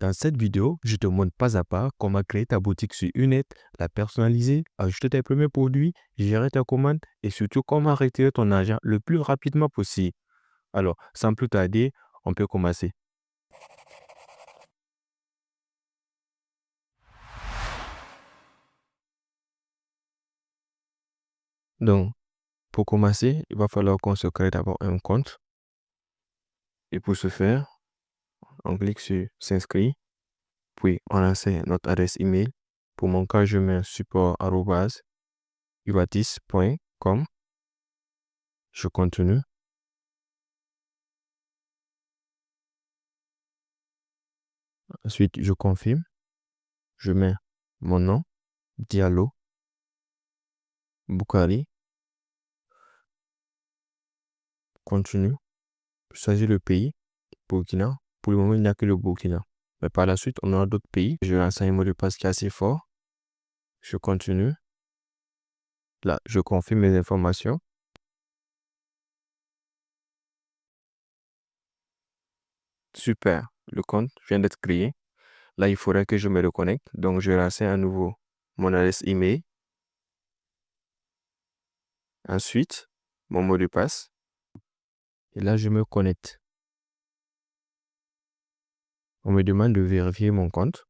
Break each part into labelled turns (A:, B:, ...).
A: Dans cette vidéo, je te montre pas à pas comment créer ta boutique sur Unnet, la personnaliser, ajouter tes premiers produits, gérer tes commandes et surtout comment retirer ton argent le plus rapidement possible. Alors, sans plus tarder, on peut commencer. Donc, pour commencer, il va falloir qu'on se crée d'abord un compte. Et pour ce faire, on clique sur s'inscrire, puis on enseigne notre adresse email. Pour mon cas, je mets support@uratis.com. Je continue. Ensuite, je confirme. Je mets mon nom, Diallo, Boukari. Continue. Choisis le pays, Burkina. Pour le moment, il n'y a que le Burkina. Mais par la suite, on aura d'autres pays. Je renseigne un mot de passe qui est assez fort. Je continue. Là, je confirme mes informations. Super. Le compte vient d'être créé. Là, il faudrait que je me reconnecte. Donc, je renseigne à nouveau mon adresse email. Ensuite, mon mot de passe. Et là, je me connecte. On me demande de vérifier mon compte.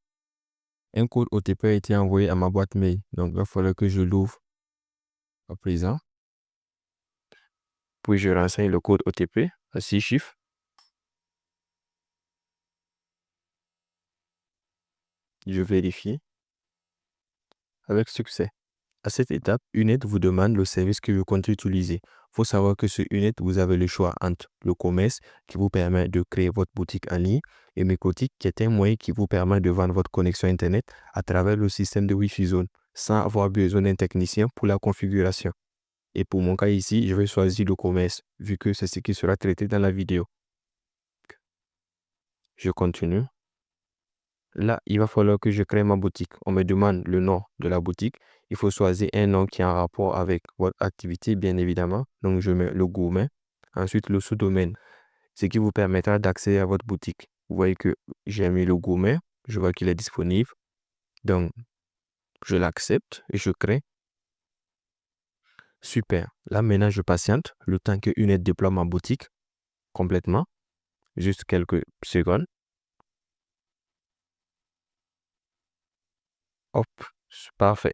A: Un code OTP a été envoyé à ma boîte mail. Donc, il va falloir que je l'ouvre à présent. Puis, je renseigne le code OTP à 6 chiffres. Je vérifie. Avec succès. À cette étape, Unnet vous demande le service que vous comptez utiliser. Il faut savoir que sur Unnet, vous avez le choix entre le commerce qui vous permet de créer votre boutique en ligne et Mécotique qui est un moyen qui vous permet de vendre votre connexion Internet à travers le système de Wi-Fi Zone sans avoir besoin d'un technicien pour la configuration. Et pour mon cas ici, je vais choisir le commerce vu que c'est ce qui sera traité dans la vidéo. Je continue. Là, il va falloir que je crée ma boutique. On me demande le nom de la boutique. Il faut choisir un nom qui est en rapport avec votre activité, bien évidemment. Donc, je mets le gourmet. Ensuite, le sous-domaine, ce qui vous permettra d'accéder à votre boutique. Vous voyez que j'ai mis le gourmet. Je vois qu'il est disponible. Donc, je l'accepte et je crée. Super. Là, maintenant, je patiente le temps que Unnet déploie ma boutique complètement. Juste quelques secondes. Hop, parfait.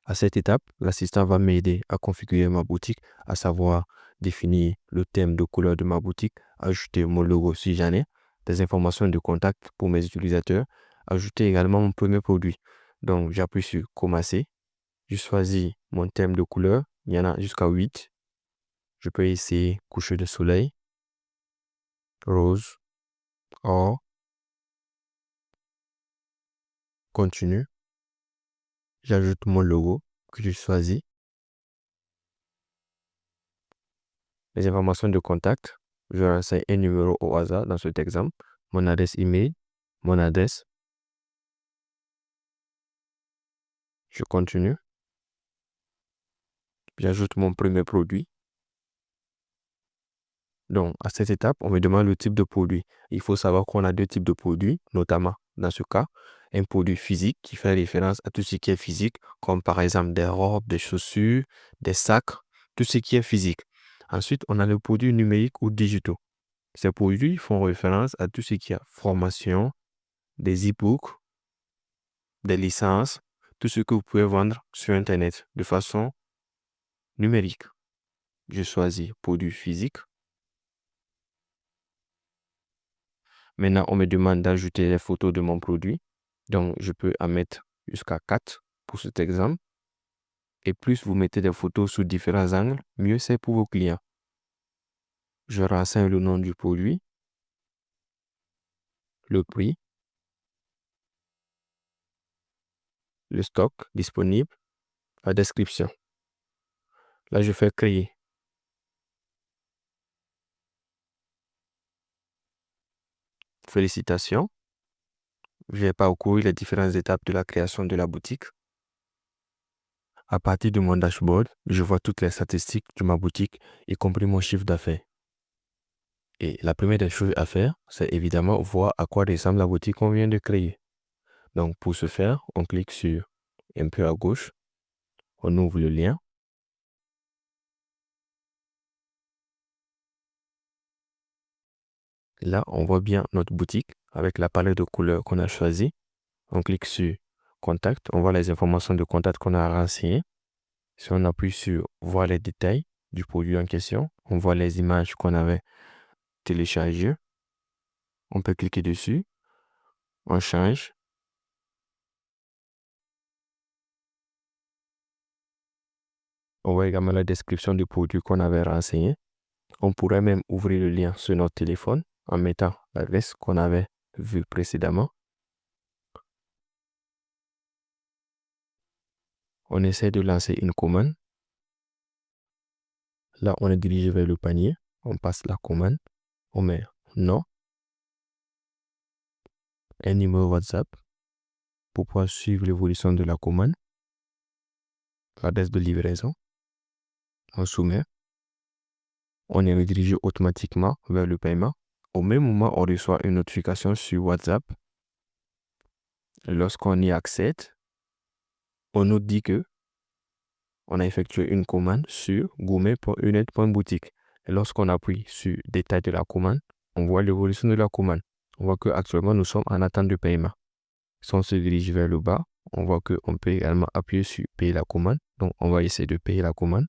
A: À cette étape, l'assistant va m'aider à configurer ma boutique, à savoir définir le thème de couleur de ma boutique, ajouter mon logo si j'en ai, des informations de contact pour mes utilisateurs, ajouter également mon premier produit. Donc, j'appuie sur commencer. Je choisis mon thème de couleur. Il y en a jusqu'à 8. Je peux essayer coucher de soleil, rose, or, continue. J'ajoute mon logo que je choisis. Les informations de contact. Je renseigne un numéro au hasard dans cet exemple. Mon adresse email, mon adresse. Je continue. J'ajoute mon premier produit. Donc, à cette étape, on me demande le type de produit. Il faut savoir qu'on a deux types de produits, notamment, dans ce cas, un produit physique qui fait référence à tout ce qui est physique, comme par exemple des robes, des chaussures, des sacs, tout ce qui est physique. Ensuite, on a le produit numérique ou digitaux. Ces produits font référence à tout ce qui est formation, des e-books, des licences, tout ce que vous pouvez vendre sur Internet de façon numérique. Je choisis produit physique. Maintenant, on me demande d'ajouter les photos de mon produit. Donc, je peux en mettre jusqu'à 4 pour cet exemple. Et plus vous mettez des photos sous différents angles, mieux c'est pour vos clients. Je renseigne le nom du produit, le prix, le stock disponible, la description. Là, je fais créer. Félicitations. J'ai parcouru les différentes étapes de la création de la boutique. À partir de mon dashboard, je vois toutes les statistiques de ma boutique, y compris mon chiffre d'affaires. Et la première des choses à faire, c'est évidemment voir à quoi ressemble la boutique qu'on vient de créer. Donc, pour ce faire, on clique sur un peu à gauche, on ouvre le lien. Là, on voit bien notre boutique avec la palette de couleurs qu'on a choisie. On clique sur Contact, on voit les informations de contact qu'on a renseignées. Si on appuie sur Voir les détails du produit en question, on voit les images qu'on avait téléchargées. On peut cliquer dessus, on change. On voit également la description du produit qu'on avait renseigné. On pourrait même ouvrir le lien sur notre téléphone en mettant l'adresse qu'on avait vue précédemment. On essaie de lancer une commande. Là, on est dirigé vers le panier. On passe la commande. On met nom, un numéro WhatsApp pour pouvoir suivre l'évolution de la commande, l'adresse de livraison. On soumet. On est redirigé automatiquement vers le paiement. Au même moment, on reçoit une notification sur WhatsApp. Lorsqu'on y accède, on nous dit que on a effectué une commande sur gourmet.uned.boutique. Et lorsqu'on appuie sur Détail de la commande, on voit l'évolution de la commande. On voit qu'actuellement, nous sommes en attente de paiement. Si on se dirige vers le bas, on voit qu'on peut également appuyer sur Payer la commande. Donc, on va essayer de payer la commande.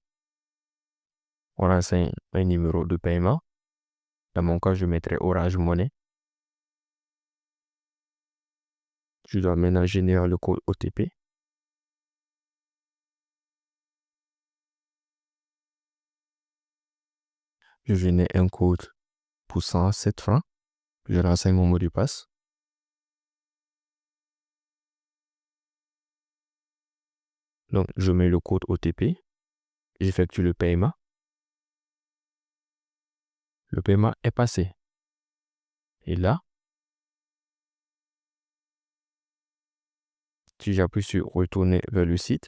A: On renseigne un numéro de paiement. Dans mon cas, je mettrai Orange Money. Je dois maintenant générer le code OTP. Je génère un code pour 107 francs. Je renseigne mon mot de passe. Donc, je mets le code OTP. J'effectue le paiement. Le paiement est passé. Et là, si j'appuie sur Retourner vers le site,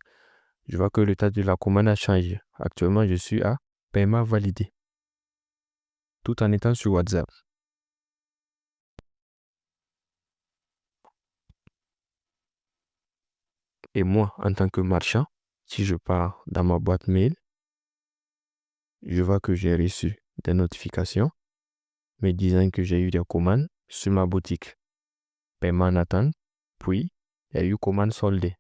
A: je vois que le tas de la commande a changé. Actuellement, je suis à Paiement validé. Tout en étant sur WhatsApp. Et moi, en tant que marchand, si je pars dans ma boîte mail, je vois que j'ai reçu des notifications me disant que j'ai eu des commandes sur ma boutique. Paiement en attente, puis il y a eu commande soldée.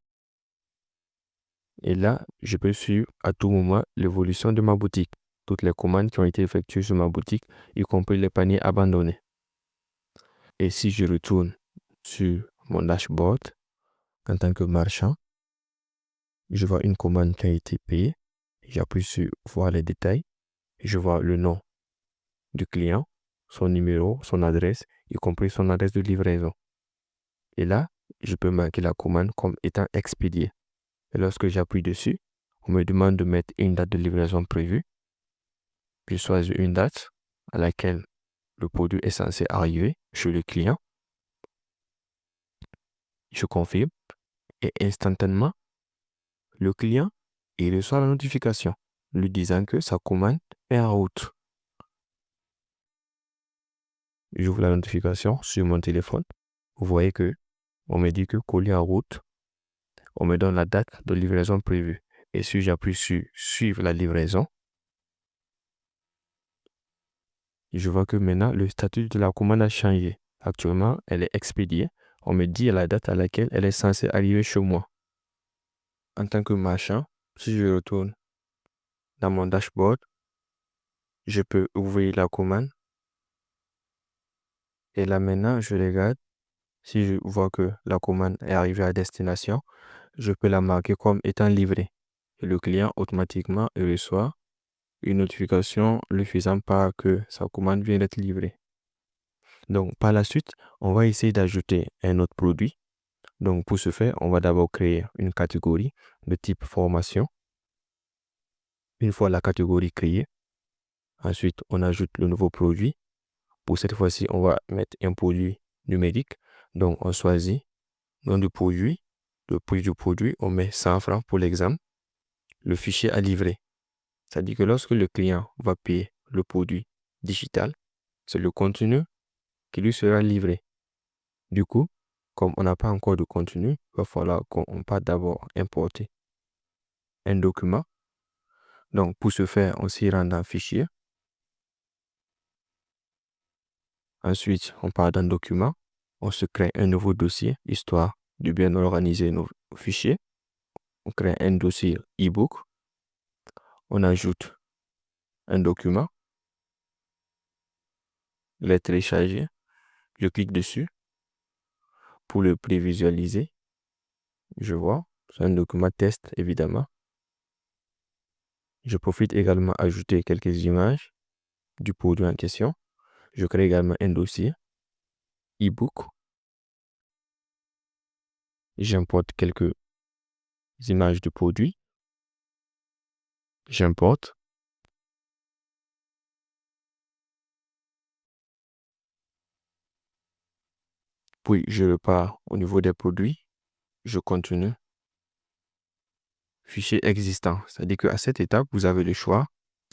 A: Et là, je peux suivre à tout moment l'évolution de ma boutique. Toutes les commandes qui ont été effectuées sur ma boutique, y compris les paniers abandonnés. Et si je retourne sur mon dashboard, en tant que marchand, je vois une commande qui a été payée. J'appuie sur Voir les détails. Je vois le nom du client, son numéro, son adresse, y compris son adresse de livraison. Et là, je peux marquer la commande comme étant expédiée. Et lorsque j'appuie dessus, on me demande de mettre une date de livraison prévue. Je choisis une date à laquelle le produit est censé arriver chez le client. Je confirme et instantanément, le client, il reçoit la notification lui disant que sa commande est en route. J'ouvre la notification sur mon téléphone. Vous voyez que on me dit que colis en route. On me donne la date de livraison prévue. Et si j'appuie sur Suivre la livraison, je vois que maintenant le statut de la commande a changé. Actuellement, elle est expédiée. On me dit la date à laquelle elle est censée arriver chez moi. En tant que marchand, si je retourne dans mon dashboard, je peux ouvrir la commande. Et là maintenant, je regarde. Si je vois que la commande est arrivée à destination, je peux la marquer comme étant livrée. Et le client automatiquement reçoit une notification lui faisant part que sa commande vient d'être livrée. Donc par la suite, on va essayer d'ajouter un autre produit. Donc pour ce faire, on va d'abord créer une catégorie de type formation. Une fois la catégorie créée, ensuite on ajoute le nouveau produit. Pour cette fois-ci, on va mettre un produit numérique. Donc on choisit nom du produit, le prix du produit, on met 100 francs pour l'exemple. Le fichier à livrer. C'est-à-dire que lorsque le client va payer le produit digital, c'est le contenu qui lui sera livré. Du coup, comme on n'a pas encore de contenu, il va falloir qu'on parte d'abord importer un document. Donc, pour ce faire, on s'y rend dans Fichier. Ensuite, on part dans Document. On se crée un nouveau dossier, histoire de bien organiser nos fichiers. On crée un dossier e-book. On ajoute un document. Il est téléchargé. Je clique dessus pour le prévisualiser. Je vois, c'est un document test, évidemment. Je profite également d'ajouter quelques images du produit en question. Je crée également un dossier e-book. J'importe quelques images du produit. J'importe. Puis je repars au niveau des produits. Je continue. Fichier existant. C'est-à-dire qu'à cette étape, vous avez le choix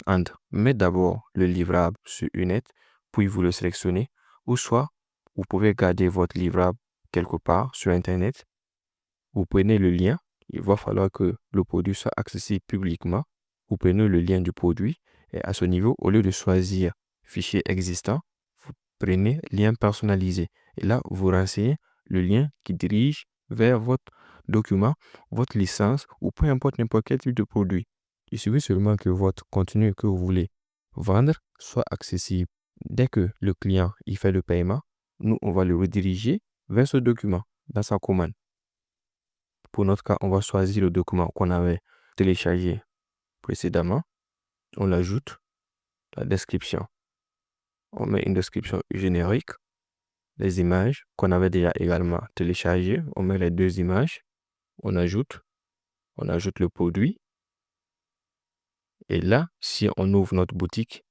A: entre mettre d'abord le livrable sur Unet, puis vous le sélectionnez, ou soit vous pouvez garder votre livrable quelque part sur Internet. Vous prenez le lien. Il va falloir que le produit soit accessible publiquement. Vous prenez le lien du produit et à ce niveau, au lieu de choisir fichier existant, vous prenez lien personnalisé. Et là, vous renseignez le lien qui dirige vers votre document, votre licence ou peu importe n'importe quel type de produit. Il suffit seulement que votre contenu que vous voulez vendre soit accessible. Dès que le client il fait le paiement, nous, on va le rediriger vers ce document dans sa commande. Pour notre cas, on va choisir le document qu'on avait téléchargé précédemment. On l'ajoute, la description. On met une description générique. Les images qu'on avait déjà également téléchargées, on met les deux images. On ajoute le produit. Et là, si on ouvre notre boutique,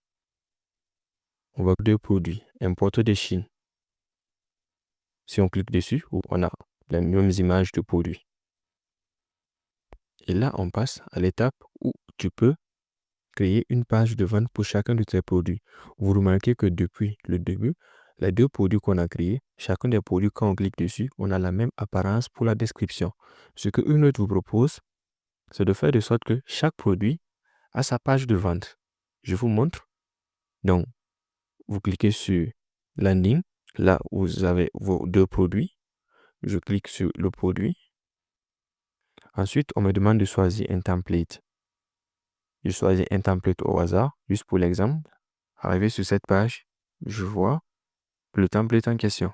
A: on voit deux produits importés de Chine. Si on clique dessus, on a les mêmes images de produits. Et là, on passe à l'étape où tu peux créer une page de vente pour chacun de tes produits. Vous remarquez que depuis le début, les deux produits qu'on a créés, chacun des produits, quand on clique dessus, on a la même apparence pour la description. Ce que Unet vous propose, c'est de faire de sorte que chaque produit a sa page de vente. Je vous montre. Donc, vous cliquez sur Landing, là où vous avez vos deux produits. Je clique sur le produit. Ensuite, on me demande de choisir un template. Je choisis un template au hasard, juste pour l'exemple. Arrivé sur cette page, je vois le template en question.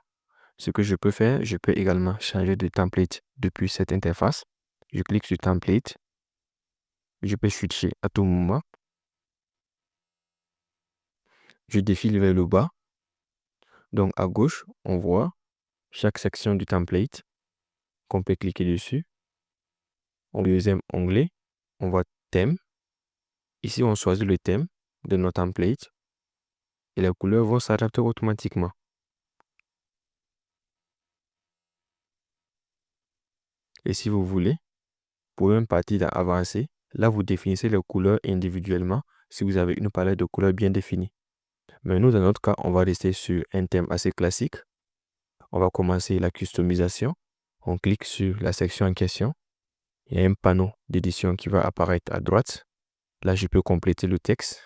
A: Ce que je peux faire, je peux également changer de template depuis cette interface. Je clique sur template. Je peux switcher à tout moment. Je défile vers le bas. Donc à gauche, on voit chaque section du template qu'on peut cliquer dessus. Au deuxième onglet, on voit thème. Ici, on choisit le thème de notre template et les couleurs vont s'adapter automatiquement. Et si vous voulez, pour une partie avancée, là, vous définissez les couleurs individuellement si vous avez une palette de couleurs bien définie. Mais nous, dans notre cas, on va rester sur un thème assez classique. On va commencer la customisation. On clique sur la section en question. Il y a un panneau d'édition qui va apparaître à droite. Là, je peux compléter le texte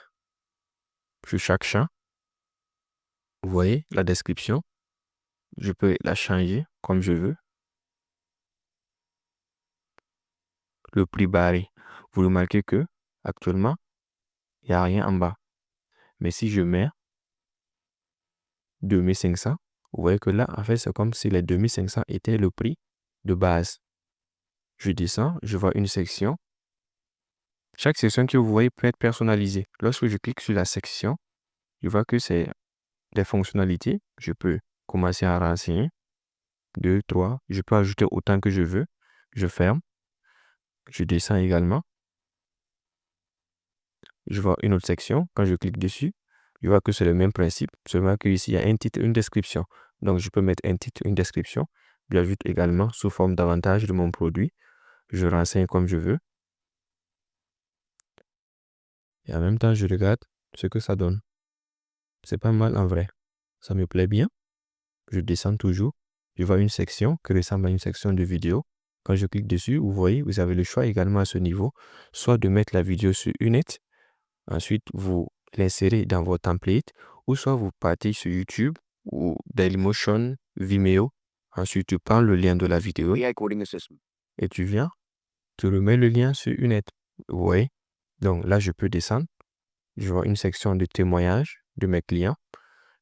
A: sur chaque champ. Vous voyez la description. Je peux la changer comme je veux. Le prix barré. Vous remarquez que actuellement, il n'y a rien en bas. Mais si je mets 2500, vous voyez que là, en fait, c'est comme si les 2500 étaient le prix de base. Je descends, je vois une section. Chaque section que vous voyez peut être personnalisée. Lorsque je clique sur la section, je vois que c'est des fonctionnalités. Je peux commencer à renseigner. 2, 3. Je peux ajouter autant que je veux. Je ferme. Je descends également. Je vois une autre section. Quand je clique dessus, je vois que c'est le même principe. Seulement qu'ici, il y a un titre, une description. Donc, je peux mettre un titre, une description. J'ajoute également sous forme d'avantage de mon produit. Je renseigne comme je veux. Et en même temps, je regarde ce que ça donne. C'est pas mal en vrai. Ça me plaît bien. Je descends toujours. Je vois une section qui ressemble à une section de vidéo. Quand je clique dessus, vous voyez, vous avez le choix également à ce niveau, soit de mettre la vidéo sur Unet, ensuite vous l'insérez dans votre template, ou soit vous partez sur YouTube ou Dailymotion, Vimeo. Ensuite, tu prends le lien de la vidéo et tu viens, tu remets le lien sur Unet. Vous voyez? Donc là, je peux descendre. Je vois une section de témoignages de mes clients.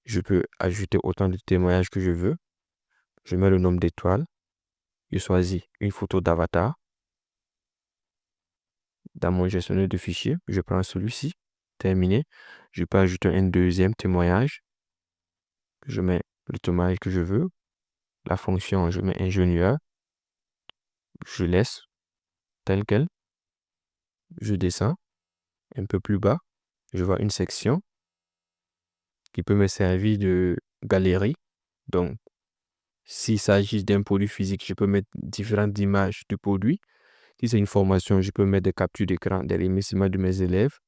A: Je peux ajouter autant de témoignages que je veux. Je mets le nombre d'étoiles. Je choisis une photo d'avatar. Dans mon gestionnaire de fichiers, je prends celui-ci. Terminé. Je peux ajouter un deuxième témoignage. Je mets le témoignage que je veux. La fonction, je mets ingénieur. Je laisse tel quel. Je descends un peu plus bas. Je vois une section qui peut me servir de galerie. Donc, s'il s'agit d'un produit physique, je peux mettre différentes images du produit. Si c'est une formation, je peux mettre des captures d'écran, des remerciements de mes élèves,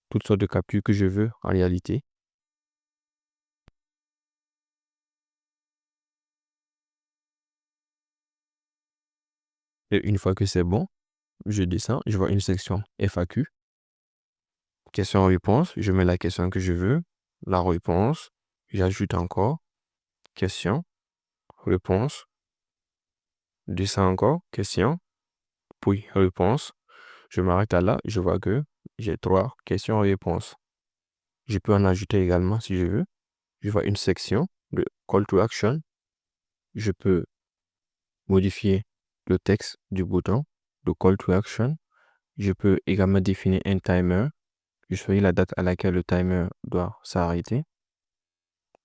A: toutes sortes de captures que je veux en réalité. Et une fois que c'est bon, je descends, je vois une section FAQ. Question-réponse, je mets la question que je veux, la réponse, j'ajoute encore, question, réponse, descends encore, question, puis réponse. Je m'arrête à là, je vois que j'ai 3 questions-réponses. Je peux en ajouter également si je veux. Je vois une section de Call to Action. Je peux modifier le texte du bouton de Call to Action. Je peux également définir un timer. Je choisis la date à laquelle le timer doit s'arrêter.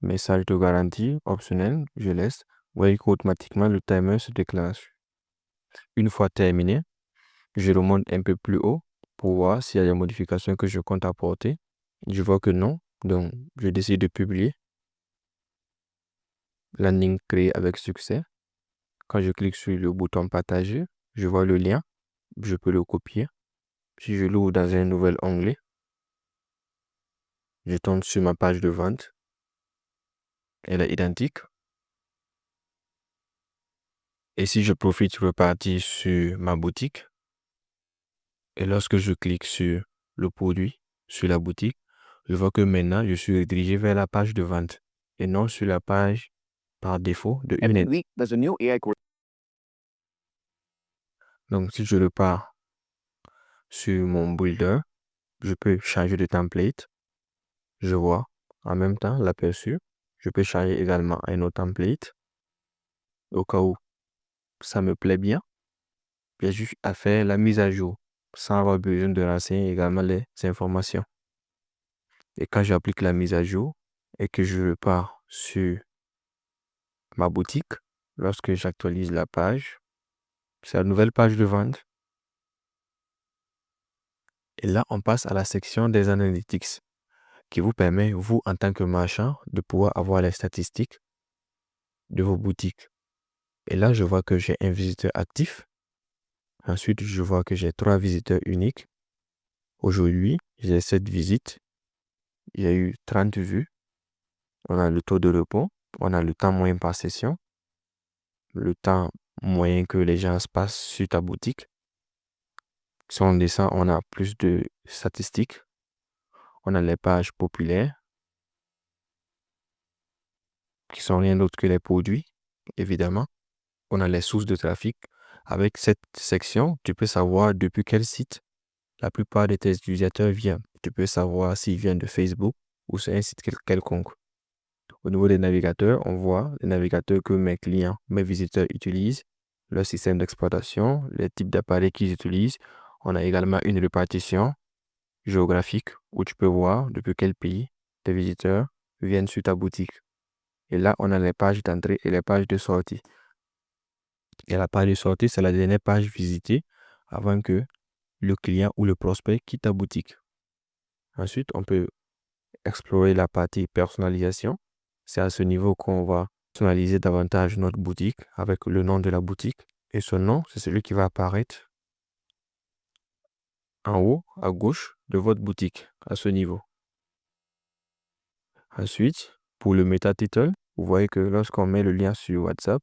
A: Message de garantie optionnel, je laisse. Vous voyez qu'automatiquement le timer se déclenche. Une fois terminé, je remonte un peu plus haut pour voir s'il y a des modifications que je compte apporter. Je vois que non, donc je décide de publier. Landing créé avec succès. Quand je clique sur le bouton partager, je vois le lien, je peux le copier. Si je l'ouvre dans un nouvel onglet, je tombe sur ma page de vente. Elle est identique. Et si je profite, je peux partir sur ma boutique. Et lorsque je clique sur le produit, sur la boutique, je vois que maintenant, je suis redirigé vers la page de vente et non sur la page par défaut de Unet. Donc, si je repars sur mon builder, je peux changer de template. Je vois en même temps l'aperçu. Je peux changer également un autre template au cas où ça me plaît bien. J'ai juste à faire la mise à jour sans avoir besoin de renseigner également les informations. Et quand j'applique la mise à jour et que je repars sur ma boutique, lorsque j'actualise la page, c'est la nouvelle page de vente. Et là, on passe à la section des analytics qui vous permet, vous, en tant que marchand, de pouvoir avoir les statistiques de vos boutiques. Et là, je vois que j'ai un visiteur actif. Ensuite, je vois que j'ai 3 visiteurs uniques. Aujourd'hui, j'ai 7 visites. Il y a eu 30 vues. On a le taux de repos. On a le temps moyen par session. Le temps moyen que les gens se passent sur ta boutique. Si on descend, on a plus de statistiques. On a les pages populaires, qui sont rien d'autre que les produits, évidemment. On a les sources de trafic. Avec cette section, tu peux savoir depuis quel site la plupart de tes utilisateurs viennent. Tu peux savoir s'ils viennent de Facebook ou sur un site quelconque. Au niveau des navigateurs, on voit les navigateurs que mes clients, mes visiteurs utilisent, leur système d'exploitation, les types d'appareils qu'ils utilisent. On a également une répartition géographique où tu peux voir depuis quel pays tes visiteurs viennent sur ta boutique. Et là, on a les pages d'entrée et les pages de sortie. Et la page de sortie, c'est la dernière page visitée avant que le client ou le prospect quitte ta boutique. Ensuite, on peut explorer la partie personnalisation. C'est à ce niveau qu'on va personnaliser davantage notre boutique avec le nom de la boutique. Et ce nom, c'est celui qui va apparaître en haut à gauche de votre boutique à ce niveau. Ensuite, pour le meta title, vous voyez que lorsqu'on met le lien sur WhatsApp,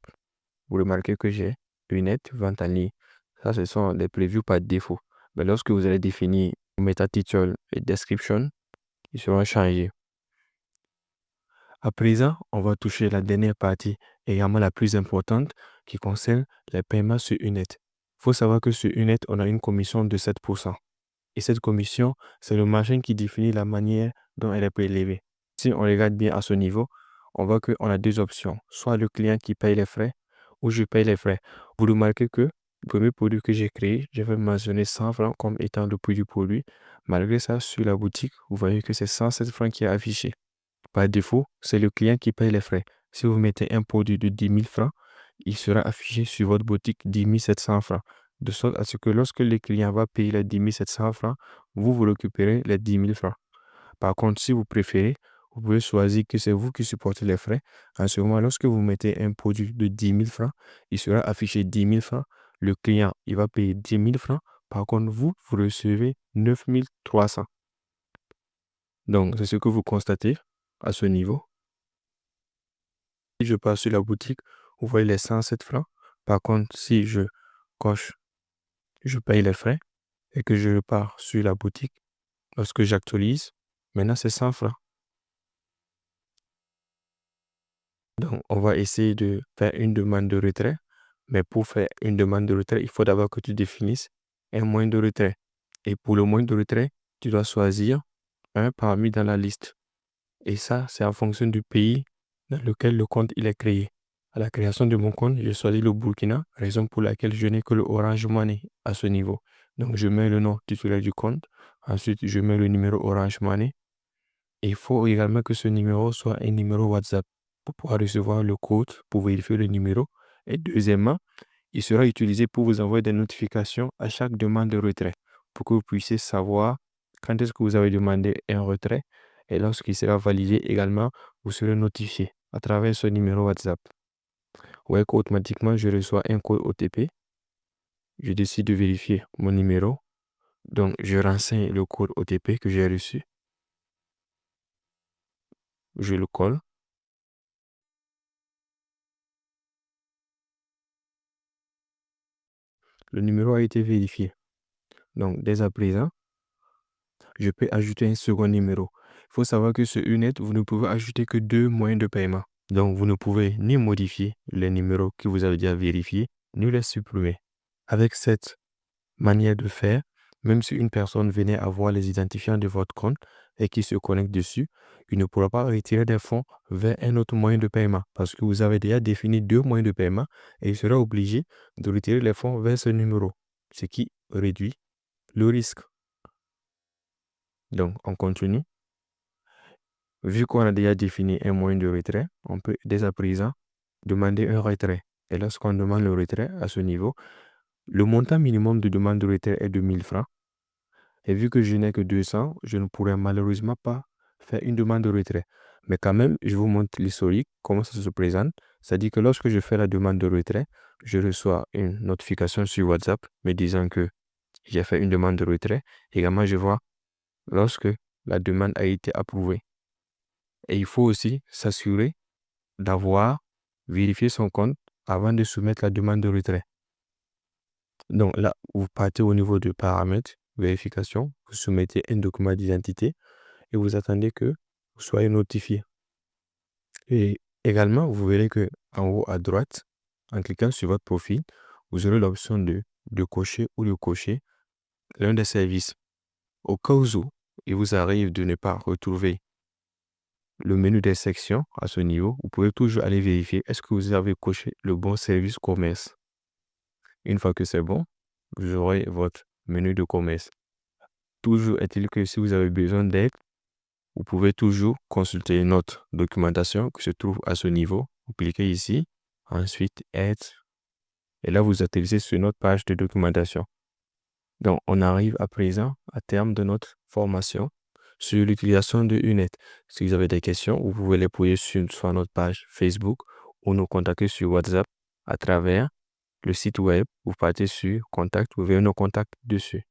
A: vous remarquez que j'ai Unet vente en ligne. Ça, ce sont les previews par défaut. Mais lorsque vous allez définir meta title et description, ils seront changés. À présent, on va toucher la dernière partie, également la plus importante, qui concerne les paiements sur Unet. Il faut savoir que sur Unet, on a une commission de 7%. Et cette commission, c'est le margin qui définit la manière dont elle est prélevée. Si on regarde bien à ce niveau, on voit qu'on a deux options. Soit le client qui paye les frais ou je paye les frais. Vous remarquez que le premier produit que j'ai créé, je vais mentionner 100 francs comme étant le prix du produit. Malgré ça, sur la boutique, vous voyez que c'est 107 francs qui est affiché. Par défaut, c'est le client qui paye les frais. Si vous mettez un produit de 10 000 francs, il sera affiché sur votre boutique 10 700 francs. De sorte à ce que lorsque le client va payer les 10 700 francs, vous récupérez les 10 000 francs. Par contre, si vous préférez, vous pouvez choisir que c'est vous qui supportez les frais. En ce moment, lorsque vous mettez un produit de 10 000 francs, il sera affiché 10 000 francs. Le client, il va payer 10 000 francs. Par contre, vous recevez 9 300. Donc, c'est ce que vous constatez à ce niveau. Si je pars sur la boutique, vous voyez les 107 francs. Par contre, si je coche, je paye les frais et que je repars sur la boutique, lorsque j'actualise, maintenant c'est 100 francs. Donc, on va essayer de faire une demande de retrait. Mais pour faire une demande de retrait, il faut d'abord que tu définisses un moyen de retrait. Et pour le moyen de retrait, tu dois choisir un parmi dans la liste. Et ça, c'est en fonction du pays dans lequel le compte il est créé. À la création de mon compte, j'ai choisi le Burkina, raison pour laquelle je n'ai que le Orange Money à ce niveau. Donc, je mets le nom titulaire du compte. Ensuite, je mets le numéro Orange Money. Et il faut également que ce numéro soit un numéro WhatsApp pour pouvoir recevoir le code pour vérifier le numéro. Et deuxièmement, il sera utilisé pour vous envoyer des notifications à chaque demande de retrait pour que vous puissiez savoir quand est-ce que vous avez demandé un retrait. Et lorsqu'il sera validé également, vous serez notifié à travers ce numéro WhatsApp. Vous voyez qu'automatiquement, je reçois un code OTP. Je décide de vérifier mon numéro. Donc, je renseigne le code OTP que j'ai reçu. Je le colle. Le numéro a été vérifié. Donc, dès à présent, je peux ajouter un second numéro. Il faut savoir que sur Unet, vous ne pouvez ajouter que 2 moyens de paiement. Donc, vous ne pouvez ni modifier les numéros que vous avez déjà vérifiés, ni les supprimer. Avec cette manière de faire, même si une personne venait avoir les identifiants de votre compte et qui se connecte dessus, il ne pourra pas retirer des fonds vers un autre moyen de paiement parce que vous avez déjà défini 2 moyens de paiement et il sera obligé de retirer les fonds vers ce numéro, ce qui réduit le risque. Donc, on continue. Vu qu'on a déjà défini un moyen de retrait, on peut dès à présent demander un retrait. Et lorsqu'on demande le retrait à ce niveau, le montant minimum de demande de retrait est de 1000 francs. Et vu que je n'ai que 200, je ne pourrais malheureusement pas faire une demande de retrait. Mais quand même, je vous montre l'historique, comment ça se présente. C'est-à-dire que lorsque je fais la demande de retrait, je reçois une notification sur WhatsApp me disant que j'ai fait une demande de retrait. Également, je vois lorsque la demande a été approuvée. Et il faut aussi s'assurer d'avoir vérifié son compte avant de soumettre la demande de retrait. Donc là, vous partez au niveau de paramètres, vérification, vous soumettez un document d'identité et vous attendez que vous soyez notifié. Et également, vous verrez que en haut à droite, en cliquant sur votre profil, vous aurez l'option de cocher ou de cocher l'un des services. Au cas où il vous arrive de ne pas retrouver le menu des sections à ce niveau, vous pouvez toujours aller vérifier est-ce que vous avez coché le bon service commerce. Une fois que c'est bon, vous aurez votre menu de commerce. Toujours est-il que si vous avez besoin d'aide, vous pouvez toujours consulter notre documentation qui se trouve à ce niveau. Vous cliquez ici, ensuite aide, et là vous atterrissez sur notre page de documentation. Donc on arrive à présent à terme de notre formation sur l'utilisation de Unet. Si vous avez des questions, vous pouvez les poser sur notre page Facebook ou nous contacter sur WhatsApp à travers le site web. Vous partez sur Contact, vous verrez nos contacts dessus.